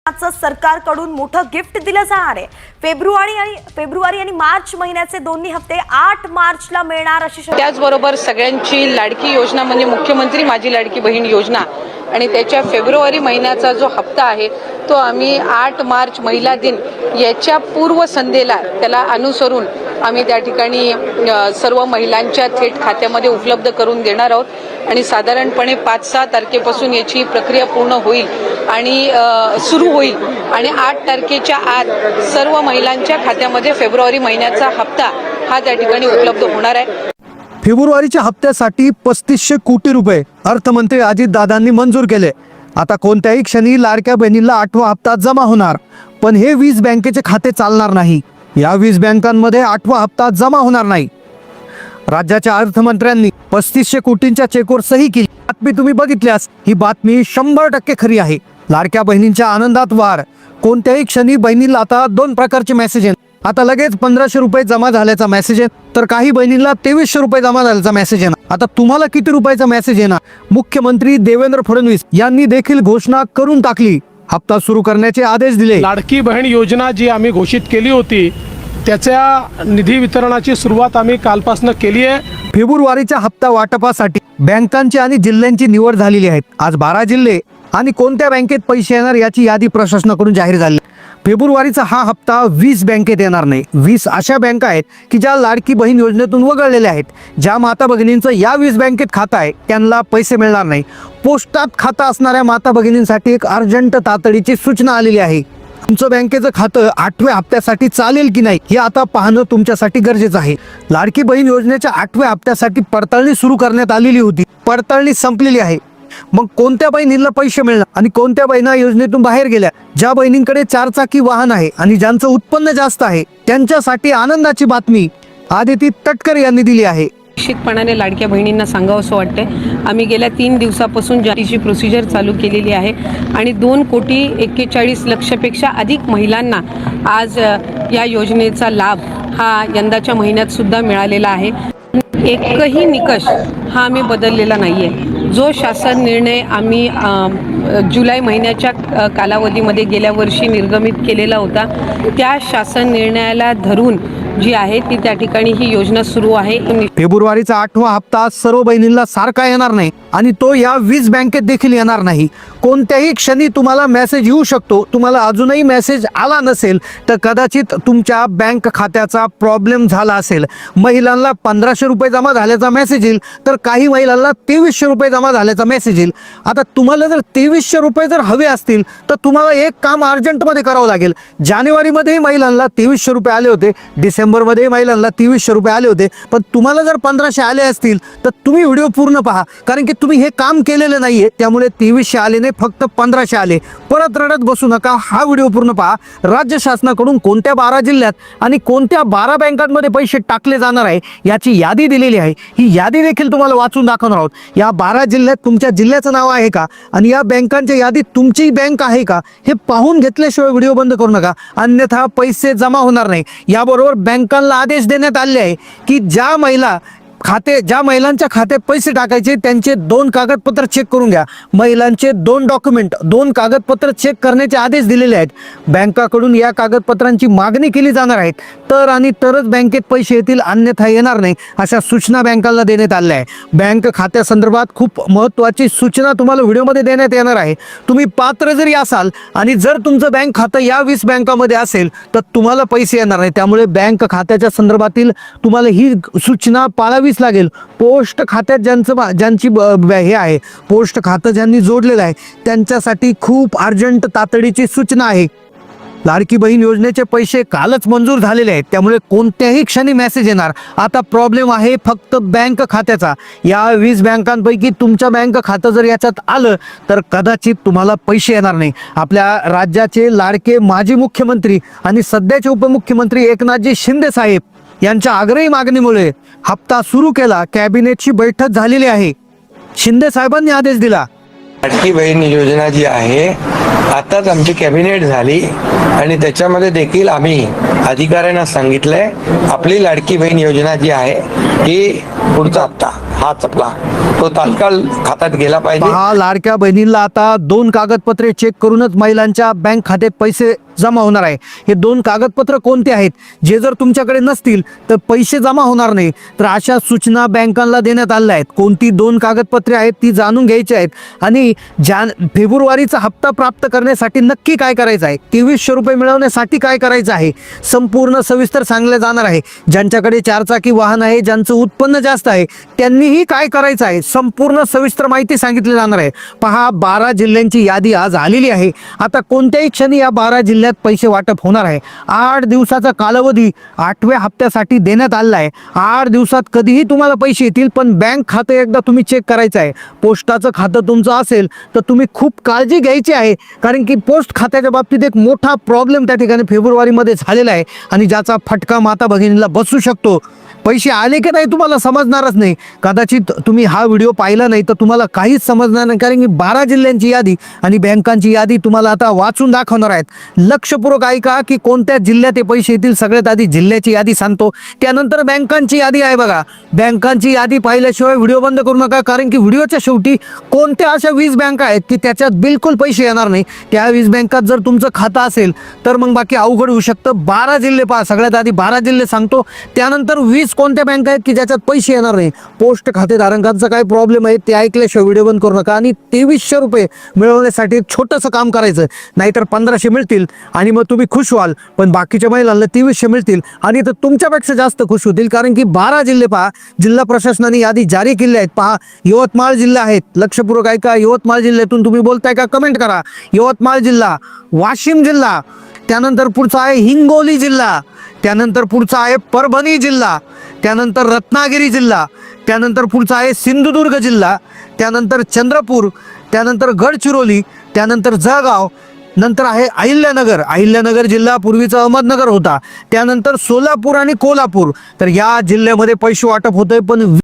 सरकारकडून मोठं गिफ्ट दिलं जाणार आहे। फेब्रुवारी आणि मार्च महिन्याचे दोन्ही हप्ते 8 मार्चला मिळणार अशी शक्यता। त्याचबरोबर सगळ्यांची लाडकी योजना म्हणजे मुख्यमंत्री माझी लाडकी बहीण योजना आणि त्याच्या फेब्रुवारी महिन्याचा जो हप्ता आहे तो आम्ही 8 मार्च महिला दिन याच्या पूर्वसंध्येला त्याला अनुसरून आम्ही त्या ठिकाणी सर्व महिलांच्या थेट खात्यामध्ये उपलब्ध करून देणार आहोत आणि साधारणपणे 5-6 तारखेपासून याची प्रक्रिया पूर्ण होईल आणि सुरू होईल आणि 8 तारखेच्या आत सर्व महिलांच्या खात्यामध्ये फेब्रुवारी महिन्याचा हप्ता हा त्या ठिकाणी उपलब्ध होणार आहे। फेब्रुवारीच्या हप्त्यासाठी 3500 कोटी रुपये अर्थमंत्री अजितदादांनी मंजूर केले। आता कोणत्याही क्षणी लाडक्या बहिणीला 8वा हप्ता जमा होणार, पण हे 20 बँकेचे खाते चालणार नाही। या 20 बँकांमध्ये 8वा हप्ता जमा होणार नाही। राज्याच्या अर्थमंत्र्यांनी 3500 कोटींच्या चेकवर सही केली। बातमी तुम्ही बघितल्यास ही बातमी 100% खरी आहे। लाडक्या बहिणींच्या आनंदात वाढ। कोणत्याही क्षणी बहिणीला आता 2 प्रकारचे मेसेज आहेत। आता लगेच 1500 रुपये जमा झाल्याचा मेसेज आहे, तर काही बहिणींना 2300 रुपये जमा झाल्याचा मेसेज आहे। आता तुम्हाला किती रुपयाचा मेसेज आहे ना, मुख्यमंत्री देवेंद्र फडणवीस यांनी देखील घोषणा करून टाकली। हप्ता सुरू करण्याचे आदेश दिले। लाडकी बहीण योजना जी आम्ही घोषित केली होती त्याच्या निधी वितरणाची सुरुवात आम्ही कालपासून केली आहे। फेब्रुवारीच्या हप्ता वाटपासाठी बँकांची आणि जिल्ह्यांची निवड झालेली आहे। आज 12 जिल्हे आणि कोणत्या बँकेत पैसे येणार याची यादी प्रशासनाकडून जाहीर झाली। फेब्रुवारीचा हा हप्ता 20 बँकेत येणार नाही। 20 अशा बँका आहेत की ज्या लाडकी बहीण योजनेतून वगळलेल्या आहेत। ज्या माता भगिनींचं या 20 बँकेत खातं आहे त्यांना पैसे मिळणार नाही। पोस्टात खातं असणाऱ्या माता भगिनींसाठी एक अर्जंट तातडीची सूचना आलेली आहे। तुमचं बँकेचं खातं 8व्या हप्त्यासाठी चालेल की नाही हे आता पाहणं तुमच्यासाठी गरजेचं आहे। लाडकी बहीण योजनेच्या 8व्या हप्त्यासाठी पडताळणी सुरू करण्यात आलेली होती। पडताळणी संपलेली आहे। मग कोणत्या बहिणींना पैसे मिळणार आणि कोणत्या बहिणी योजनेतून बाहेर गेल्या? ज्या बहिणींकडे 4 चाकी वाहन आहे आणि ज्यांचं उत्पन्न जास्त आहे त्यांच्यासाठी आनंदाची बातमी आदिती तटकरे यांनी दिली आहे। निश्चितपणाने लाडक्या बहिणींना सांगावंसं वाटतंय, आम्ही गेल्या 3 दिवसापासून जातीची प्रोसिजर चालू केलेली आहे आणि 2,41,00,000पेक्षा अधिक महिलांना आज या योजनेचा लाभ हा यंदाच्या महिन्यात सुद्धा मिळालेला आहे। एकही निकष हा आम्ही बदललेला नाही आहे। जो शासन निर्णय आम्ही जुलै महिन्याच्या कालावधीमध्ये गेल्या वर्षी निर्गमित केलेला होता त्या शासन निर्णयाला धरून जी आहे ती त्या ठिकाणी ही योजना सुरू आहे। फेब्रुवारीचा 8वा हप्ता सर्व बहिणींना सारखा येणार नाही आणि तो या 20 बँकेत देखील येणार नाही। कोणत्याही क्षणी तुम्हाला मेसेज येऊ शकतो। तुम्हाला अजूनही मेसेज आला नसेल तर कदाचित तुमच्या बँक खात्याचा प्रॉब्लेम झाला असेल। महिलांना 1500 रुपये जमा झाल्याचा मेसेज येईल, तर काही महिलांना 2300 रुपये जमा झाल्याचा मेसेज येईल। आता तुम्हाला जर 2300 रुपये जर हवे असतील तर तुम्हाला एक काम अर्जंटमध्ये करावं लागेल। जानेवारीमध्ये महिलांना 2300 रुपये आले होते, डिसेंबरमध्ये महिलांना 2300 रुपये आले होते, पण तुम्हाला जर 1500 आले असतील तर तुम्ही व्हिडिओ पूर्ण पहा, कारण की तुम्ही हे काम केलेलं नाहीये। त्यामुळे 2300 आले नाही, फक्त 1500 आले। परत रडत बसू नका, हा व्हिडिओ पूर्ण पहा। राज्य शासनाकडून कोणत्या 12 जिल्ह्यात आणि कोणत्या 12 बँकांमध्ये पैसे टाकले जाणार आहे याची यादी दिलेली आहे। ही यादी देखील तुम्हाला वाचून दाखवणार आहोत। या 12 जिल्ह्यात तुमच्या जिल्ह्याचं नाव आहे का आणि या बँकांच्या यादीत तुमची बँक आहे का हे पाहून घेतल्याशिवाय व्हिडिओ बंद करू नका, अन्यथा पैसे जमा होणार नाही। याबरोबर बँकांना आदेश देण्यात आले आहे की ज्या महिलांच्या खात्यात पैसे टाकायचे त्यांचे 2 कागदपत्र चेक करून घ्या। महिलांचे 2 डॉक्युमेंट 2 कागदपत्र चेक करण्याचे आदेश दिलेले आहेत। बँकाकडून या कागदपत्रांची मागणी केली जाणार आहे तरच बँकेत पैसे येतील, अन्यथा येणार नाही, अशा सूचना बँकांना देण्यात आल्या आहे। बँक खात्यासंदर्भात खूप महत्त्वाची सूचना तुम्हाला व्हिडिओमध्ये देण्यात येणार आहे। तुम्ही पात्र जरी असाल आणि जर तुमचं बँक खातं या 20 बँकांमध्ये असेल तर तुम्हाला पैसे येणार नाही। त्यामुळे बँक खात्याच्या संदर्भातील तुम्हाला ही सूचना पाळावी लागेल। पोस्ट खात्यात ज्यांची हे आहे, पोस्ट खातं ज्यांनी जोडलेलं आहे त्यांच्यासाठी खूप अर्जंट तातडीची सूचना आहे। लाडकी बहीण योजनेचे पैसे कालच मंजूर झालेले आहेत, त्यामुळे कोणत्याही क्षणी मेसेज येणार। आता प्रॉब्लेम आहे फक्त बँक खात्याचा। या 20 बँकांपैकी तुमच्या बँक खातं जर याच्यात आलं तर कदाचित तुम्हाला पैसे येणार नाही। आपल्या राज्याचे लाडके माजी मुख्यमंत्री आणि सध्याचे उपमुख्यमंत्री एकनाथजी शिंदे साहेब यांच्या आग्रही मागणीमुळे हप्ता सुरू केला। कॅबिनेटची बैठक झालेली आहे। शिंदे साहेबांनी आदेश दिला। लाडकी बहीण योजना जी आहे आताच आमची कॅबिनेट झाली आणि त्याच्यामध्ये देखील आम्ही अधिकाऱ्यांना सांगितलंय आपली लाडकी बहीण योजना जी आहे ही पुढचा हप्ता हाच आपला तो तात्काळ खात्यात गेला पाहिजे. पहा, लाडक्या बहिणींना आता 2 कागदपत्रे चेक करूनच महिलांच्या बँक खात्यात पैसे जमा होणार आहे. हे 2 कागदपत्र कोणते आहेत, जे जर तुमच्याकडे नसतील तर पैसे जमा होणार नाही. तर अशा सूचना बँकांना देण्यात आल्या आहेत. कोणती 2 कागदपत्रे आहेत ती जाणून घ्यायची आहेत. आणि फेब्रुवारीचा हप्ता प्राप्त करण्यासाठी नक्की काय करायचं आहे, 2300 रुपये मिळवण्यासाठी काय करायचं आहे, संपूर्ण सविस्तर सांगले जाणार आहे. ज्यांच्याकडे 4 चाकी वाहन आहे, ज्यांचं उत्पन्न जास्त आहे, त्यांनीही काय करायचं आहे, संपूर्ण सविस्तर माहिती सांगितली जाणार आहे. पहा, 12 जिल्ह्यांची यादी आज आलेली आहे. आता कोणत्याही क्षणी या 12 जिल्ह्यात पैसे वाटप होणार आहे. 8 दिवसाचा कालावधी 8व्या हप्त्यासाठी देण्यात आलेला आहे. 8 दिवसात कधीही तुम्हाला पैसे येतील, पण बँक खातं एकदा तुम्ही चेक करायचं आहे. पोस्टाचं खातं तुमचं असेल तर तुम्ही खूप काळजी घ्यायची आहे, कारण की पोस्ट खात्याच्या बाबतीत एक मोठा प्रॉब्लेम त्या ठिकाणी फेब्रुवारीमध्ये झालेला आहे आणि ज्याचा फटका माता भगिनीला बसू शकतो. पैसे आले की नाही तुम्हाला समजणारच नाही. कदाचित तुम्ही हा व्हिडिओ पाहिला नाही तर तुम्हाला काहीच समजणार नाही, कारण की 12 जिल्ह्यांची यादी आणि बँकांची यादी तुम्हाला आता वाचून दाखवणार आहेत. लक्षपूर्वक ऐका की कोणत्या जिल्ह्यात हे पैसे येतील. सगळ्यात आधी जिल्ह्याची यादी सांगतो, त्यानंतर बँकांची यादी आहे. बघा, बँकांची यादी पाहिल्याशिवाय व्हिडिओ बंद करू नका, कारण की व्हिडिओच्या शेवटी कोणत्या अशा 20 बँका आहेत की त्याच्यात बिलकुल पैसे येणार नाही. त्या 20 बँकात जर तुमचं खातं असेल तर मग बाकी अवघड होऊ शकतं. 12 जिल्हे पहा, सगळ्यात आधी 12 जिल्हे सांगतो, त्यानंतर 20 कोणत्या बँका आहेत की ज्याच्यात पैसे येणार नाही. पोस्ट खातेधारकांचा काय प्रॉब्लेम आहे ते ऐकल्याशिवाय व्हिडिओ बंद करू नका. आणि 2300 रुपये मिळवण्यासाठी एक छोटंसं काम करायचं, नाहीतर 1500 मिळतील आणि मग तुम्ही खुश व्हाल, पण बाकीच्या महिलांना 2300 मिळतील आणि तर तुमच्यापेक्षा जास्त खुश होतील. कारण की 12 जिल्हे पहा, जिल्हा प्रशासनाने यादी जारी केली आहेत. पहा, यवतमाळ जिल्हा आहेत. लक्षपूर्वक ऐका, यवतमाळ जिल्ह्यातून तुम्ही बोलताय का कमेंट करा. यवतमाळ जिल्हा, वाशिम जिल्हा, त्यानंतर पुढचा आहे हिंगोली जिल्हा, त्यानंतर पुढचा आहे परभणी जिल्हा, त्यानंतर रत्नागिरी जिल्हा, त्यानंतर पुढचा आहे सिंधुदुर्ग जिल्हा, त्यानंतर चंद्रपूर, त्यानंतर गडचिरोली, त्यानंतर जळगाव, नंतर आहे अहिल्यानगर. अहिल्यानगर जिल्हा पूर्वीचा अहमदनगर होता. त्यानंतर सोलापूर आणि कोल्हापूर. तर या जिल्ह्यामध्ये पैसे वाटप होतंय, पण